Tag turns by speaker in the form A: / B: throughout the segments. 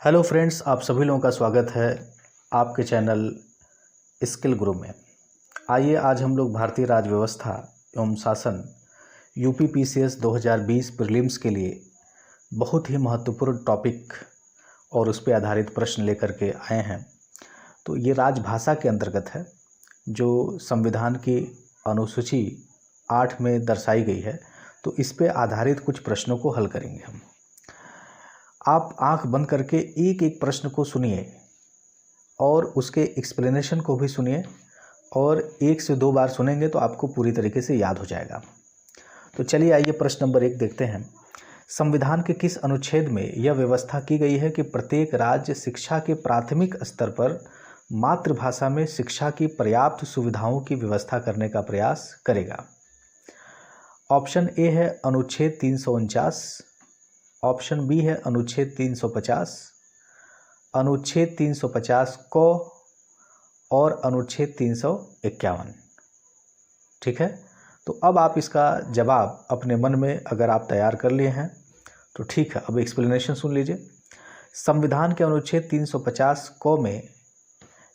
A: Hello friends, आप सभी लोगों का स्वागत है आपके चैनल स्किल गुरु में। आइए आज हम लोग भारतीय राज्य व्यवस्था एवं शासन यूपीपीसीएस 2020 प्रीलिम्स के लिए बहुत ही महत्वपूर्ण टॉपिक और उस पर आधारित प्रश्न लेकर के आए हैं। तो ये राजभाषा के अंतर्गत है जो संविधान की अनुसूची 8 में दर्शाई गई है। तो इस पे आधारित कुछ प्रश्नों को हल करेंगे हम। आप आंख बंद करके एक एक प्रश्न को सुनिए और उसके एक्सप्लेनेशन को भी सुनिए, और 1 से 2 बार सुनेंगे तो आपको पूरी तरीके से याद हो जाएगा। तो चलिए आइए प्रश्न नंबर 1 देखते हैं। संविधान के किस अनुच्छेद में यह व्यवस्था की गई है कि प्रत्येक राज्य शिक्षा के प्राथमिक स्तर पर मातृभाषा में शिक्षा की पर्याप्त सुविधाओं की व्यवस्था करने का प्रयास करेगा? ऑप्शन ए है अनुच्छेद 349, ऑप्शन बी है अनुच्छेद 350, अनुच्छेद 350 क और अनुच्छेद 351। ठीक है, तो अब आप इसका जवाब अपने मन में अगर आप तैयार कर लिए हैं तो ठीक है। अब एक्सप्लेनेशन सुन लीजिए। संविधान के अनुच्छेद 350 क में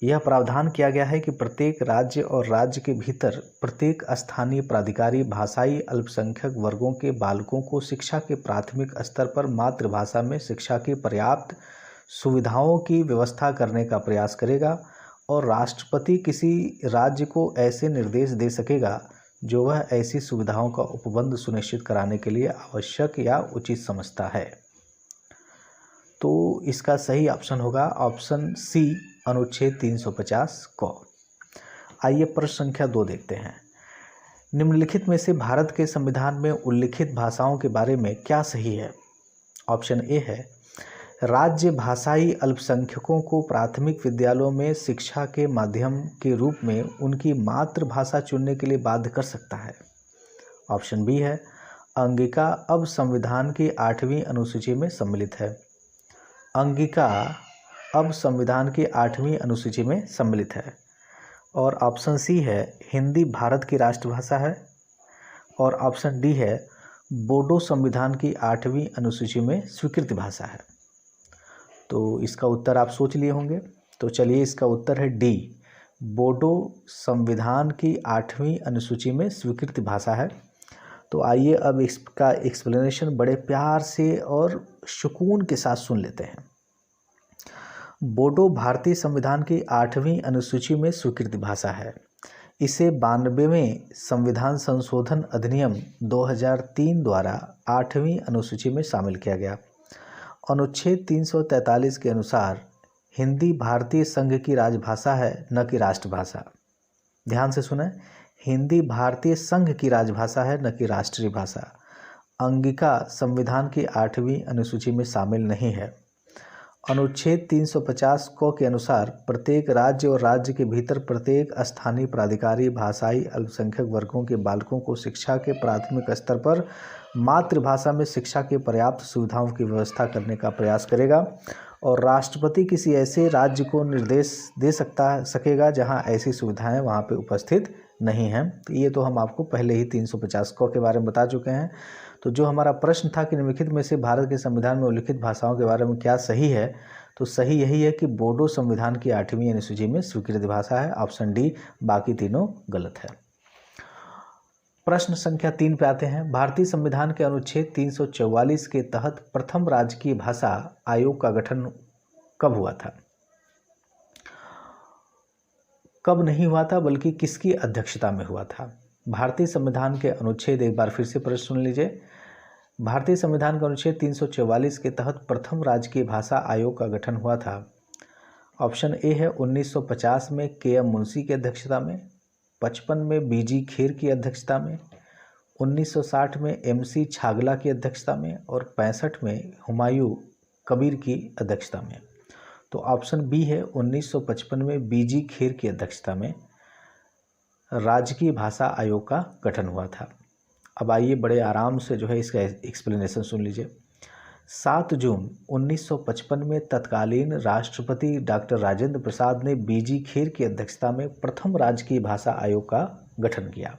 A: यह प्रावधान किया गया है कि प्रत्येक राज्य और राज्य के भीतर प्रत्येक स्थानीय प्राधिकारी भाषाई अल्पसंख्यक वर्गों के बालकों को शिक्षा के प्राथमिक स्तर पर मातृभाषा में शिक्षा की पर्याप्त सुविधाओं की व्यवस्था करने का प्रयास करेगा, और राष्ट्रपति किसी राज्य को ऐसे निर्देश दे सकेगा जो वह ऐसी सुविधाओं का उपबंध सुनिश्चित कराने के लिए आवश्यक या उचित समझता है। तो इसका सही ऑप्शन होगा ऑप्शन सी, अनुच्छेद 350 क। आइए प्रश्न संख्या 2 देखते हैं। निम्नलिखित में से भारत के संविधान में उल्लिखित भाषाओं के बारे में क्या सही है? ऑप्शन ए है राज्य भाषाई अल्पसंख्यकों को प्राथमिक विद्यालयों में शिक्षा के माध्यम के रूप में उनकी मातृभाषा चुनने के लिए बाध्य कर सकता है। ऑप्शन बी है अंगिका अब संविधान की 8वीं अनुसूची में सम्मिलित है। अंगिका अब संविधान की 8वीं अनुसूची में सम्मिलित है। और ऑप्शन सी है हिंदी भारत की राष्ट्रभाषा है। और ऑप्शन डी है बोडो संविधान की 8वीं अनुसूची में स्वीकृत भाषा है। तो इसका उत्तर आप सोच लिए होंगे। तो चलिए, इसका उत्तर है डी, बोडो संविधान की 8वीं अनुसूची में स्वीकृत भाषा है। तो आइए अब इसका एक्सप्लेनेशन बड़े प्यार से और सुकून के साथ सुन लेते हैं। बोडो भारतीय संविधान की 8वीं अनुसूची में स्वीकृत भाषा है। इसे 92वें संविधान संशोधन अधिनियम 2003 द्वारा 8वीं अनुसूची में शामिल किया गया। अनुच्छेद 343 के अनुसार हिंदी भारतीय संघ की राजभाषा है, न कि राष्ट्रभाषा। ध्यान से सुने, हिंदी भारतीय संघ की राजभाषा है, न कि राष्ट्रीय भाषा। अंगिका संविधान की 8वीं अनुसूची में शामिल नहीं है। अनुच्छेद 350 क के अनुसार प्रत्येक राज्य और राज्य के भीतर प्रत्येक स्थानीय प्राधिकारी भाषाई अल्पसंख्यक वर्गों के बालकों को शिक्षा के प्राथमिक स्तर पर मातृभाषा में शिक्षा के पर्याप्त सुविधाओं की व्यवस्था करने का प्रयास करेगा, और राष्ट्रपति किसी ऐसे राज्य को निर्देश दे सकेगा जहां ऐसी सुविधाएं वहां पे उपस्थित नहीं हैं। तो ये तो हम आपको पहले ही 350 क के बारे में बता चुके हैं। तो जो हमारा प्रश्न था कि निम्नलिखित में से भारत के संविधान में उल्लिखित भाषाओं के बारे में क्या सही है, तो सही यही है कि बोडो संविधान की 8वीं अनुसूची में स्वीकृत भाषा है। ऑप्शन डी, बाकी तीनों गलत है। प्रश्न संख्या 3 पे आते हैं। भारतीय संविधान के अनुच्छेद 344 के तहत प्रथम राजकीय भाषा आयोग का गठन कब हुआ था? कब नहीं हुआ था, बल्कि किसकी अध्यक्षता में हुआ था? भारतीय संविधान के अनुच्छेद, एक बार फिर से प्रश्न सुन लीजिए। भारतीय संविधान के अनुच्छेद 344 के तहत प्रथम राजकीय भाषा आयोग का गठन हुआ था। ऑप्शन ए है 1950 में के.एम. मुंशी की अध्यक्षता में, 55 में बी.जी. खेर की अध्यक्षता में, 1960 में एम.सी. छागला की अध्यक्षता में, और 65 में हुमायूं कबीर की अध्यक्षता में। तो ऑप्शन बी है 1955 में बी.जी. खेर की अध्यक्षता में राजकीय भाषा आयोग का गठन हुआ था। अब आइए बड़े आराम से जो है इसका एक्सप्लेनेशन सुन लीजिए। 7 जून 1955 में तत्कालीन राष्ट्रपति डॉक्टर राजेंद्र प्रसाद ने बी.जी. खेर की अध्यक्षता में प्रथम राजकीय भाषा आयोग का गठन किया,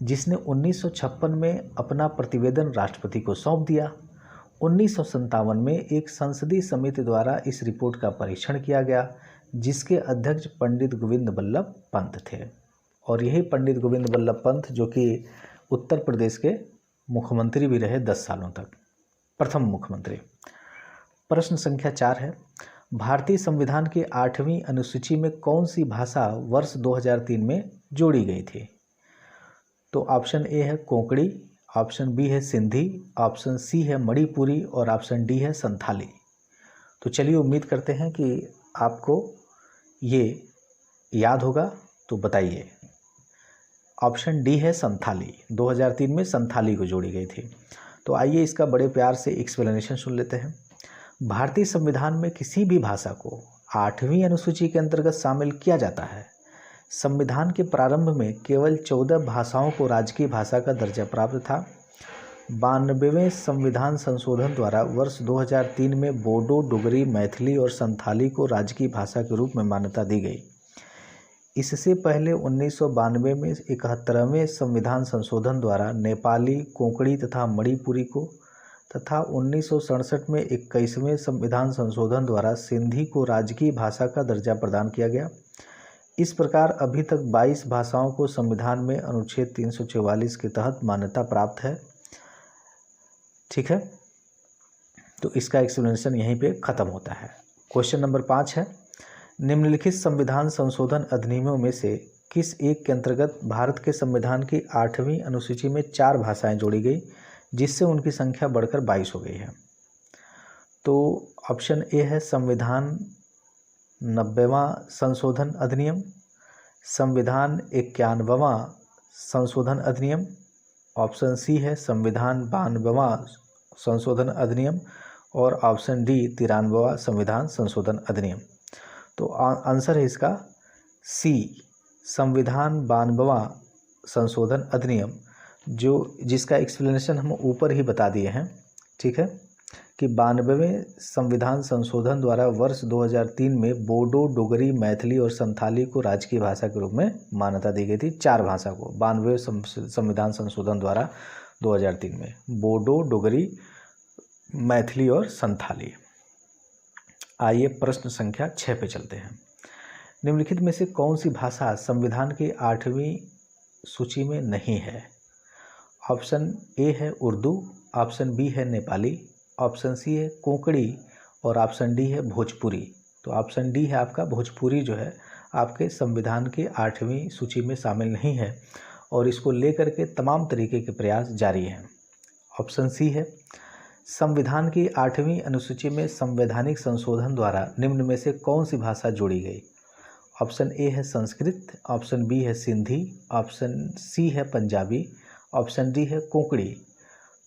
A: जिसने 1956 में अपना प्रतिवेदन राष्ट्रपति को सौंप दिया। 1957 में एक संसदीय समिति द्वारा इस रिपोर्ट का परीक्षण किया गया, जिसके अध्यक्ष पंडित गोविंद बल्लभ पंत थे। और यही पंडित गोविंद बल्लभ पंत जो कि उत्तर प्रदेश के मुख्यमंत्री भी रहे 10 सालों तक, प्रथम मुख्यमंत्री। प्रश्न संख्या 4 है, भारतीय संविधान की 8वीं अनुसूची में कौन सी भाषा वर्ष 2003 में जोड़ी गई थी? तो ऑप्शन ए है कोंकणी, ऑप्शन बी है सिंधी, ऑप्शन सी है मणिपुरी और ऑप्शन डी है संथाली। तो चलिए उम्मीद करते हैं कि आपको ये याद होगा, तो बताइए। ऑप्शन डी है संथाली, 2003 में संथाली को जोड़ी गई थी। तो आइए इसका बड़े प्यार से एक्सप्लेनेशन सुन लेते हैं। भारतीय संविधान में किसी भी भाषा को 8वीं अनुसूची के अंतर्गत शामिल किया जाता है। संविधान के प्रारंभ में केवल 14 भाषाओं को राजकीय भाषा का दर्जा प्राप्त था। 92वें संविधान संशोधन द्वारा वर्ष 2003 में बोडो, डोगरी, मैथिली और संथाली को राजकीय भाषा के रूप में मान्यता दी गई। इससे पहले 1992 में 71वें संविधान संशोधन द्वारा नेपाली, कोंकणी तथा मणिपुरी को तथा 1967 में 21वें संविधान संशोधन द्वारा सिंधी को राजकीय भाषा का दर्जा प्रदान किया गया। इस प्रकार अभी तक 22 भाषाओं को संविधान में अनुच्छेद 344 के तहत मान्यता प्राप्त है। ठीक है, तो इसका एक्सप्लेनेशन यहीं पे ख़त्म होता है। क्वेश्चन नंबर 5 है, निम्नलिखित संविधान संशोधन अधिनियमों में से किस एक के अंतर्गत भारत के संविधान की 8वीं अनुसूची में 4 भाषाएं जोड़ी गई, जिससे उनकी संख्या बढ़कर 22 हो गई है? तो ऑप्शन ए है संविधान 90वां संशोधन अधिनियम, संविधान 91वां संशोधन अधिनियम, ऑप्शन सी है संविधान 92वां संशोधन अधिनियम और ऑप्शन डी 93वां संविधान संशोधन अधिनियम। तो आंसर है इसका सी, संविधान 92वां संशोधन अधिनियम, जिसका एक्सप्लेनेशन हम ऊपर ही बता दिए हैं। ठीक है, कि 92वें संविधान संशोधन द्वारा वर्ष 2003 में बोडो, डोगरी, मैथिली और संथाली को राजकीय भाषा के रूप में मान्यता दी गई थी। 4 भाषा को 92वें संविधान संशोधन द्वारा 2003 में बोडो, डोगरी, मैथिली और संथाली। आइए प्रश्न संख्या 6 पे चलते हैं। निम्नलिखित में से कौन सी भाषा संविधान की 8वीं सूची में नहीं है? ऑप्शन ए है उर्दू, ऑप्शन बी है नेपाली, ऑप्शन सी है कोंकणी और ऑप्शन डी है भोजपुरी। तो ऑप्शन डी है आपका भोजपुरी, जो है आपके संविधान के 8वीं सूची में शामिल नहीं है और इसको लेकर के तमाम तरीके के प्रयास जारी हैं। ऑप्शन सी है संविधान की 8वीं अनुसूची में संवैधानिक संशोधन द्वारा निम्न में से कौन सी भाषा जोड़ी गई? ऑप्शन ए है संस्कृत, ऑप्शन बी है सिंधी, ऑप्शन सी है पंजाबी, ऑप्शन डी है कोंकणी।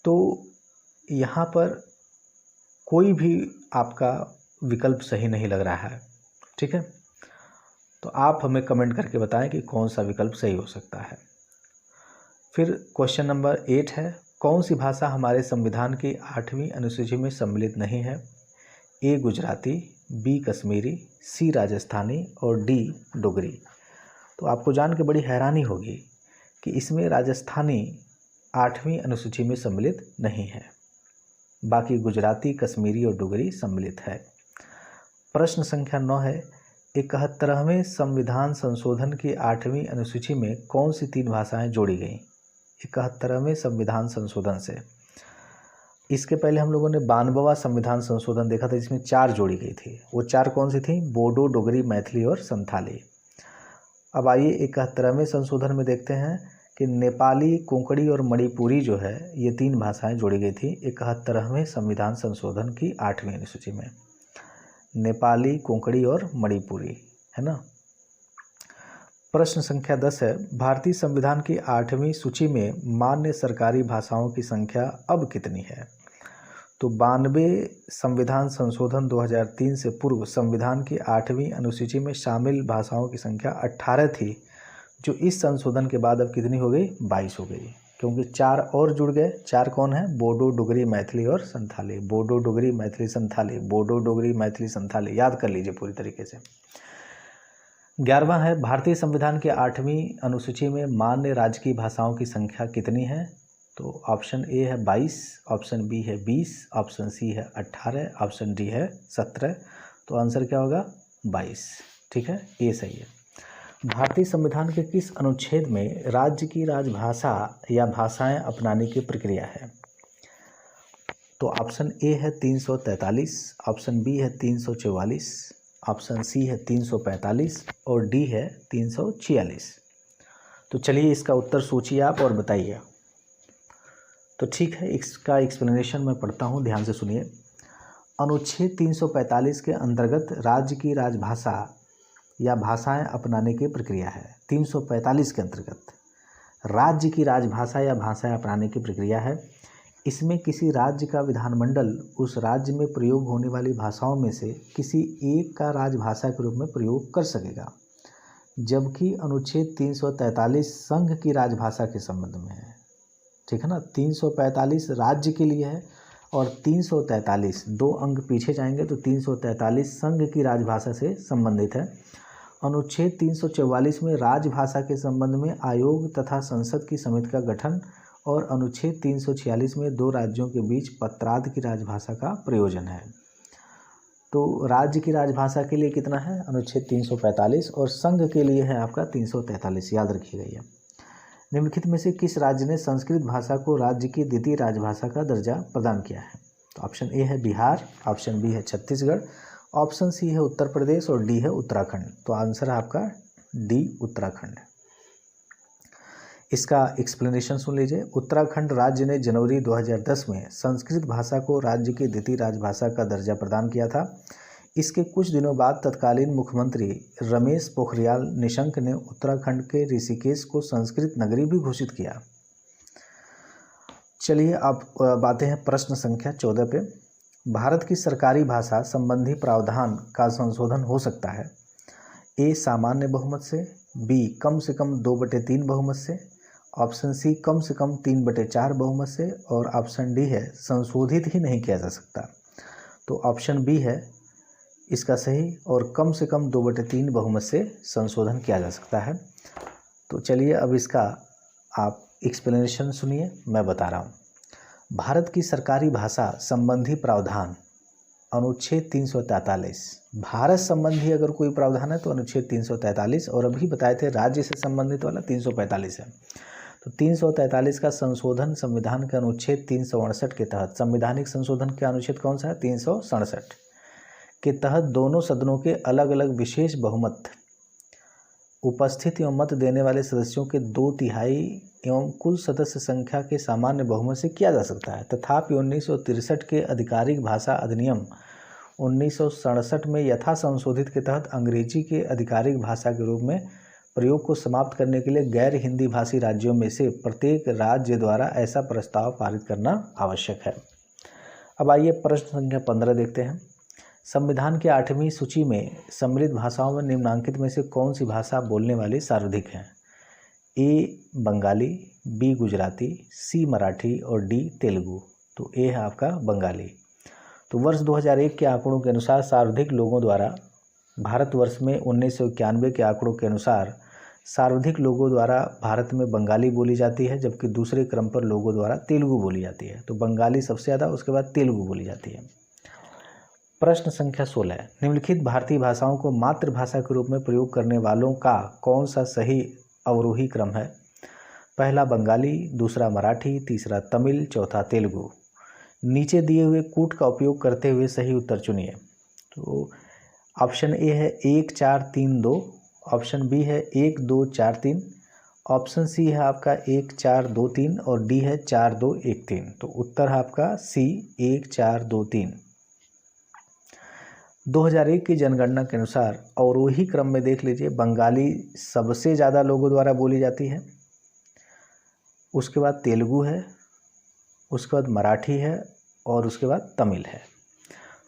A: तो यहाँ पर कोई भी आपका विकल्प सही नहीं लग रहा है। ठीक है, तो आप हमें कमेंट करके बताएं कि कौन सा विकल्प सही हो सकता है। फिर क्वेश्चन नंबर 8 है, कौन सी भाषा हमारे संविधान की 8वीं अनुसूची में सम्मिलित नहीं है? ए गुजराती, बी कश्मीरी, सी राजस्थानी और डी डोगरी। तो आपको जान के बड़ी हैरानी होगी कि इसमें राजस्थानी 8वीं अनुसूची में सम्मिलित नहीं है, बाकी गुजराती, कश्मीरी और डोगरी सम्मिलित है। प्रश्न संख्या 9 है, 71वें संविधान संशोधन की 8वीं अनुसूची में कौन सी 3 भाषाएं जोड़ी गईं? 71वें संविधान संशोधन से। इसके पहले हम लोगों ने 92वां संविधान संशोधन देखा था, जिसमें 4 जोड़ी गई थी। वो 4 कौन सी थी? बोडो, डोगरी, मैथिली और संथाली। अब आइए 71वें संशोधन में देखते हैं कि नेपाली, कोंकणी और मणिपुरी जो है, ये 3 भाषाएं जोड़ी गई थी 71वें संविधान संशोधन की 8वीं अनुसूची में। नेपाली, कोंकणी और मणिपुरी, है ना। प्रश्न संख्या 10 है, भारतीय संविधान की 8वीं सूची में मान्य सरकारी भाषाओं की संख्या अब कितनी है? तो 92 संविधान संशोधन 2003 से पूर्व संविधान की 8वीं अनुसूची में शामिल भाषाओं की संख्या 18 थी, जो इस संशोधन के बाद अब कितनी हो गई? 22 हो गई, क्योंकि 4 और जुड़ गए। 4 कौन है? बोडो, डोगरी, मैथिली और संथाली। बोडो, डोगरी, मैथिली, संथाली, बोडो, डोगरी, मैथिली, संथाली, याद कर लीजिए पूरी तरीके से। 11वां है, भारतीय संविधान की 8वीं अनुसूची में मान्य राजकीय भाषाओं की संख्या कितनी है? तो ऑप्शन ए है 22, ऑप्शन बी है 20, ऑप्शन सी है 18, ऑप्शन डी है 17। तो आंसर क्या होगा? 22। ठीक है, ये सही है। भारतीय संविधान के किस अनुच्छेद में राज्य की राजभाषा या भाषाएं अपनाने की प्रक्रिया है? तो ऑप्शन ए है 343, ऑप्शन बी है 344, ऑप्शन सी है 345 और डी है 346। तो चलिए इसका उत्तर सोचिए आप और बताइए। तो ठीक है, इसका एक्सप्लेनेशन मैं पढ़ता हूँ, ध्यान से सुनिए। अनुच्छेद 345 के अंतर्गत राज्य की राजभाषा या भाषाएं अपनाने की प्रक्रिया है। 345 के अंतर्गत राज्य की राजभाषा या भाषाएं अपनाने की प्रक्रिया है। इसमें किसी राज्य का विधानमंडल उस राज्य में प्रयोग होने वाली भाषाओं में से किसी एक का राजभाषा के रूप में प्रयोग कर सकेगा, जबकि अनुच्छेद 343 संघ की राजभाषा के संबंध में है। ठीक है ना, 345 राज्य के लिए है और 343 2 अंक पीछे जाएंगे तो 343 संघ की राजभाषा से संबंधित है। अनुच्छेद 344 में राजभाषा के संबंध में आयोग तथा संसद की समिति का गठन और अनुच्छेद 346 में 2 राज्यों के बीच पत्राद की राजभाषा का प्रयोजन है। तो राज्य की राजभाषा के लिए कितना है? अनुच्छेद 345 और संघ के लिए है आपका 343, याद रखिएगा ये। निम्नलिखित में से किस राज्य ने संस्कृत भाषा को राज्य की द्वितीय राजभाषा का दर्जा प्रदान किया है? तो ऑप्शन ए है बिहार, ऑप्शन बी है छत्तीसगढ़, ऑप्शन सी है उत्तर प्रदेश और डी है उत्तराखंड। तो आंसर है आपका डी, उत्तराखंड। इसका एक्सप्लेनेशन सुन लीजिए। उत्तराखंड राज्य ने जनवरी 2010 में संस्कृत भाषा को राज्य की द्वितीय राजभाषा का दर्जा प्रदान किया था। इसके कुछ दिनों बाद तत्कालीन मुख्यमंत्री रमेश पोखरियाल निशंक ने उत्तराखंड के ऋषिकेश को संस्कृत नगरी भी घोषित किया। चलिए अब बातें हैं प्रश्न संख्या 14 पे। भारत की सरकारी भाषा संबंधी प्रावधान का संशोधन हो सकता है। ए सामान्य बहुमत से, बी कम से कम 2/3 बहुमत से, ऑप्शन सी कम से कम 3/4 बहुमत से और ऑप्शन डी है संशोधित ही नहीं किया जा सकता। तो ऑप्शन बी है इसका सही और कम से कम 2/3 बहुमत से संशोधन किया जा सकता है। तो चलिए अब इसका आप एक्सप्लेनेशन सुनिए, मैं बता रहा हूँ। भारत की सरकारी भाषा संबंधी प्रावधान अनुच्छेद 343, भारत संबंधी अगर कोई प्रावधान है तो अनुच्छेद 343 और अभी बताए थे राज्य से संबंधित वाला 345 है। तो 343 का संशोधन संविधान के अनुच्छेद 368 के तहत, संवैधानिक संशोधन के अनुच्छेद कौन सा है? 367 के तहत दोनों सदनों के अलग अलग विशेष बहुमत उपस्थित एवं मत देने वाले सदस्यों के 2/3 एवं कुल सदस्य संख्या के सामान्य बहुमत से किया जा सकता है। तथापि 1963 के आधिकारिक भाषा अधिनियम 1967 में यथा संशोधित के तहत अंग्रेजी के आधिकारिक भाषा के रूप में प्रयोग को समाप्त करने के लिए गैर हिंदी भाषी राज्यों में से प्रत्येक राज्य द्वारा ऐसा प्रस्ताव पारित करना आवश्यक है। अब आइए प्रश्न संख्या 15 देखते हैं। संविधान की 8वीं सूची में सम्मिलित भाषाओं में निम्नांकित में से कौन सी भाषा बोलने वाली सर्वाधिक है? ए बंगाली, बी गुजराती, सी मराठी और डी तेलुगु। तो ए है आपका बंगाली। तो वर्ष 2001 के आंकड़ों के अनुसार सर्वाधिक लोगों द्वारा, भारतवर्ष में 1991 के आंकड़ों के अनुसार सर्वाधिक लोगों द्वारा भारत में बंगाली बोली जाती है, जबकि दूसरे क्रम पर लोगों द्वारा तेलुगु बोली जाती है। तो बंगाली सबसे ज़्यादा, उसके बाद तेलुगु बोली जाती है। प्रश्न संख्या 16, निम्नलिखित भारतीय भाषाओं को मातृभाषा के रूप में प्रयोग करने वालों का कौन सा सही अवरोही क्रम है? पहला बंगाली, दूसरा मराठी, तीसरा तमिल, चौथा तेलुगु। नीचे दिए हुए कूट का उपयोग करते हुए सही उत्तर चुनिए। तो ऑप्शन ए है 1 4 3 2, ऑप्शन बी है 1 2 4 3, ऑप्शन सी है आपका 1 4 2 3 और डी है 4 2 1 3। तो उत्तर है आपका सी 1 4 2 3। 2001 की जनगणना के अनुसार अवरोही क्रम में देख लीजिए, बंगाली सबसे ज़्यादा लोगों द्वारा बोली जाती है, उसके बाद तेलुगु है, उसके बाद मराठी है और उसके बाद तमिल है।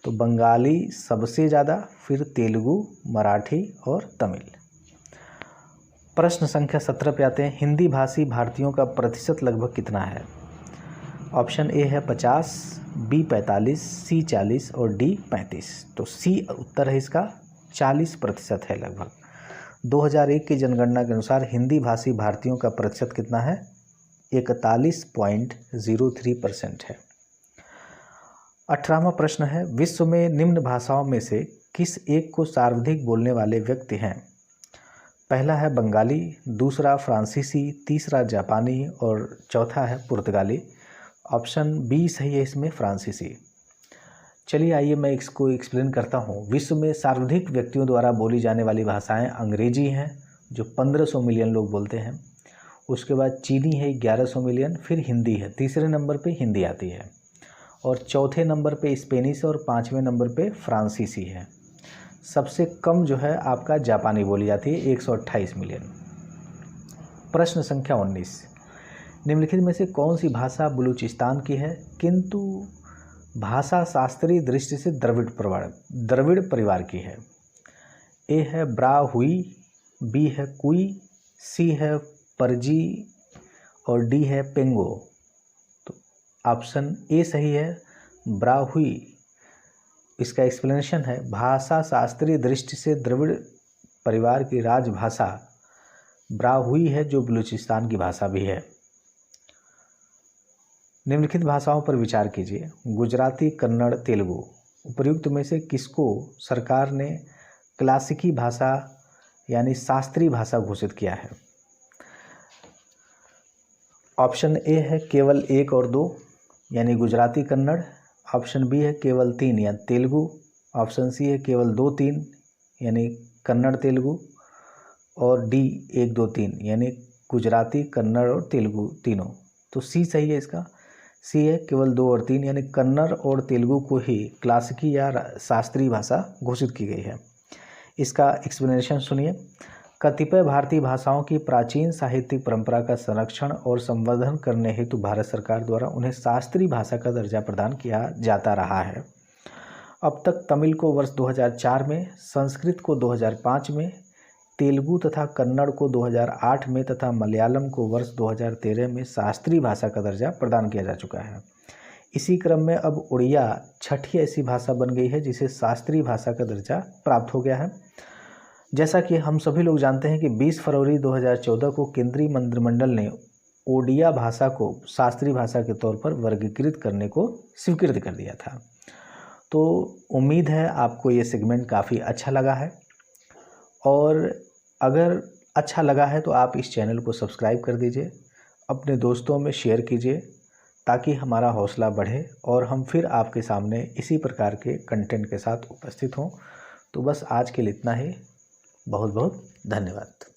A: तो बंगाली सबसे ज़्यादा, फिर तेलुगु, मराठी और तमिल। प्रश्न संख्या 17 पे आते हैं। हिंदी भाषी भारतीयों का प्रतिशत लगभग कितना है? ऑप्शन ए है 50, बी 45, सी 40 और डी 35। तो सी उत्तर है इसका, 40% है लगभग। 2001 की जनगणना के अनुसार हिंदी भाषी भारतीयों का प्रतिशत कितना है? 41.03% है। 18वां प्रश्न है, विश्व में निम्न भाषाओं में से किस एक को सर्वाधिक बोलने वाले व्यक्ति हैं? पहला है बंगाली, दूसरा फ्रांसीसी, तीसरा जापानी और चौथा है पुर्तगाली। ऑप्शन बी सही है इसमें, फ्रांसीसी। चलिए आइए मैं इसको एक्सप्लेन करता हूँ। विश्व में सर्वाधिक व्यक्तियों द्वारा बोली जाने वाली भाषाएं अंग्रेजी हैं जो 1500 मिलियन लोग बोलते हैं। उसके बाद चीनी है 1100 मिलियन, फिर हिंदी है, तीसरे नंबर पे हिंदी आती है और चौथे नंबर पे स्पेनिश और पाँचवें नंबर पे फ्रांसीसी है। सबसे कम जो है आपका जापानी बोली जाती है 128 मिलियन। प्रश्न संख्या 19, निम्नलिखित में से कौन सी भाषा बलूचिस्तान की है किंतु भाषा शास्त्रीय दृष्टि से द्रविड़ परिवार की है? ए है ब्राहुई, बी है कुई, सी है परजी और डी है पेंगो। तो ऑप्शन ए सही है, ब्राहुई। इसका एक्सप्लेनेशन है, भाषा शास्त्रीय दृष्टि से द्रविड़ परिवार की राजभाषा ब्राहुई है जो बलूचिस्तान की भाषा भी है। निम्नलिखित भाषाओं पर विचार कीजिए। गुजराती, कन्नड़, तेलुगु। उपर्युक्त में से किसको सरकार ने क्लासिकी भाषा यानी शास्त्रीय भाषा घोषित किया है? ऑप्शन ए है केवल 1 और 2 यानी गुजराती, कन्नड़। ऑप्शन बी है केवल 3 या तेलुगु। ऑप्शन सी है केवल 2, 3 यानी कन्नड़, तेलुगु। और डी 1, 2, 3 यानी गुजराती, कन्नड़ और तेलुगु तीनों। तो सी सही है इसका। सी है केवल 2 और 3 यानी कन्नड़ और तेलुगु को ही क्लासिकी या शास्त्रीय भाषा घोषित की गई है। इसका एक्सप्लेनेशन सुनिए। कतिपय भारतीय भाषाओं की प्राचीन साहित्यिक परंपरा का संरक्षण और संवर्धन करने हेतु भारत सरकार द्वारा उन्हें शास्त्रीय भाषा का दर्जा प्रदान किया जाता रहा है। अब तक तमिल को वर्ष 2004 में, संस्कृत को 2005 में, तेलुगु तथा कन्नड़ को 2008 में तथा मलयालम को वर्ष 2013 में शास्त्रीय भाषा का दर्जा प्रदान किया जा चुका है। इसी क्रम में अब उड़िया छठी ऐसी भाषा बन गई है जिसे शास्त्रीय भाषा का दर्जा प्राप्त हो गया है। जैसा कि हम सभी लोग जानते हैं कि 20 फरवरी 2014 को केंद्रीय मंत्रिमंडल ने ओडिया भाषा को शास्त्रीय भाषा के तौर पर वर्गीकृत करने को स्वीकृत कर दिया था। तो उम्मीद है आपको ये सेगमेंट काफ़ी अच्छा लगा है और अगर अच्छा लगा है तो आप इस चैनल को सब्सक्राइब कर दीजिए, अपने दोस्तों में शेयर कीजिए ताकि हमारा हौसला बढ़े और हम फिर आपके सामने इसी प्रकार के कंटेंट के साथ उपस्थित हों। तो बस आज के लिए इतना ही। बहुत बहुत धन्यवाद।